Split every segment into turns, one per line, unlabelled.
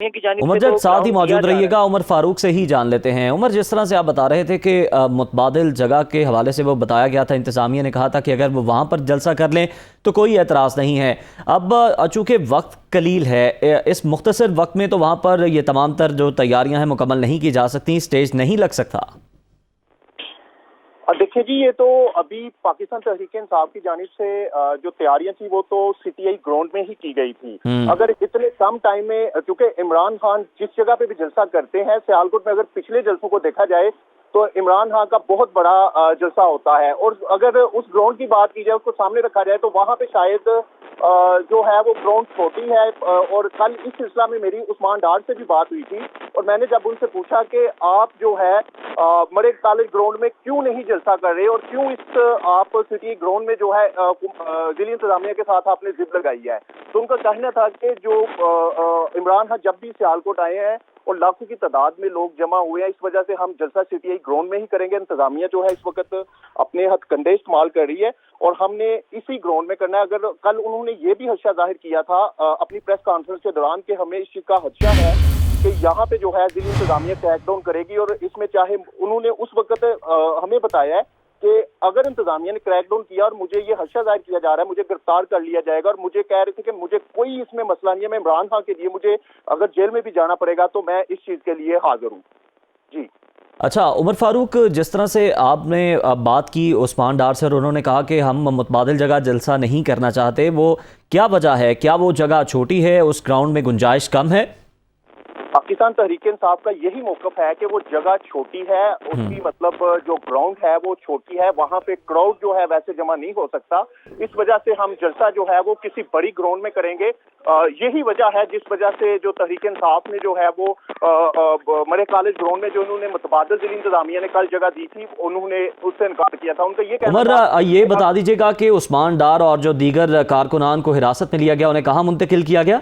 की जानिब
उमर
से
जट
तो
साथ ही
ग्राउंड दिया
मौजूद
जा रहा है।
रहिएगा। उमर फारूक से ही जान लेते हैं। उमर, जिस तरह से आप बता रहे थे कि मुतबादिल जगह के हवाले से वो बताया गया था, इंतज़ामिया ने कहा था कि अगर वो वहाँ पर जलसा कर लें तो कोई एतराज़ नहीं है। अब चूँकि वक्त कलील है, इस मुख्तसर वक्त में तो वहाँ पर ये तमाम तर जो तैयारियाँ हैं मुकम्मल नहीं की जा सकती, स्टेज नहीं लग सकता।
और देखिए जी, ये तो अभी पाकिस्तान तहरीक-ए-इंसाफ की जानिब से जो तैयारियां थी वो तो सीटीआई ग्राउंड में ही की गई थी। अगर इतने कम टाइम में, क्योंकि इमरान खान जिस जगह पे भी जलसा करते हैं, सियालकोट में अगर पिछले जलसों को देखा जाए तो इमरान खान का बहुत बड़ा जलसा होता है, और अगर उस ग्राउंड की बात की जाए, उसको सामने रखा जाए, तो वहां पे शायद जो है वो ग्राउंड छोटी है। और कल इस सिलसिला में मेरी उस्मान डार से भी बात हुई थी, और मैंने जब उनसे पूछा कि आप जो है मरे कॉलेज ग्राउंड में क्यों नहीं जलसा कर रहे और क्यों इस आप सिटी ग्राउंड में जो है जिला इंतजामिया के साथ आपने जिद लगाई है, तो उनका कहना था कि जो इमरान खान जब भी सियालकोट आए हैं और लाखों की तादाद में लोग जमा हुए हैं, इस वजह से हम जलसा सीटीआई ग्राउंड में ही करेंगे। इंतजामिया जो है इस वक्त अपने हथकंडे इस्तेमाल कर रही है और हमने इसी ग्राउंड में करना है। अगर कल उन्होंने ये भी खदशा जाहिर किया था अपनी प्रेस कॉन्फ्रेंस के दौरान कि हमें इस चीज का खदशा है कि यहाँ पे जो है जिला इंतजामिया क्रैकडाउन करेगी, और इसमें चाहे उन्होंने उस वक्त हमें बताया है कि अगर इंतजामिया ने क्रैकडाउन किया और मुझे ये खदशा जाहिर किया जा रहा है, मुझे गिरफ्तार कर लिया जाएगा, और मुझे कह रहे थे कि मुझे कोई इसमें मसला नहीं है, मैं इमरान खान के लिए मुझे अगर जेल में भी जाना पड़ेगा तो मैं इस चीज के लिए हाजिर हूँ जी।
अच्छा उमर फारूक, जिस तरह से आपने बात की उस्मान डार से और उन्होंने कहा कि हम मुतबादिल जगह जलसा नहीं करना चाहते, वो क्या वजह है? क्या वो जगह छोटी है, उस ग्राउंड में गुंजाइश कम है?
पाकिस्तान तहरीक-ए-इंसाफ का यही मौकफ है कि वो जगह छोटी है, उसकी मतलब जो ग्राउंड है वो छोटी है, वहां पे क्राउड जो है वैसे जमा नहीं हो सकता। इस वजह से हम जलसा जो है वो किसी बड़ी ग्राउंड में करेंगे। यही वजह है जिस वजह से जो तहरीक-ए-इंसाफ ने जो है वो मरे कॉलेज ग्राउंड में जो उन्होंने मुतबादिल जिला इंतजामिया ने कल जगह दी थी, उन्होंने उससे इनकार किया था। उनका ये कहना
उमर,
था
ये बता दीजिएगा कि उस्मान डार और जो दीगर कारकुनान को हिरासत में लिया गया, उन्हें कहाँ मुंतकिल किया गया?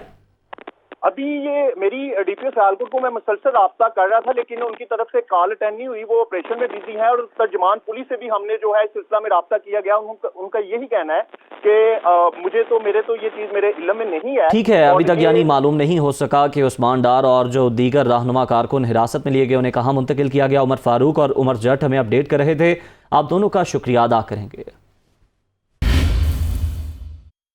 अभी ये मेरी डीपीओ सियालकोट को मैं मुसलसल राब्ता कर रहा था, लेकिन उनकी तरफ से कॉल अटेंड नहीं हुई, वो ऑपरेशन में बिजी है। और तर्जमान पुलिस से भी हमने जो है इस सिलसिला में राब्ता किया गया। उनका यही कहना है कि मेरे तो ये चीज मेरे इल्म में नहीं है।
ठीक है, अभी तक यानी मालूम नहीं हो सका कि उस्मान डार और जो दीगर रहनुमा कारकुन हिरासत में लिए गए उन्हें कहाँ मुंतकिल किया गया। उमर फारूक और उमर जट हमें अपडेट कर रहे थे। आप दोनों का शुक्रिया अदा करेंगे।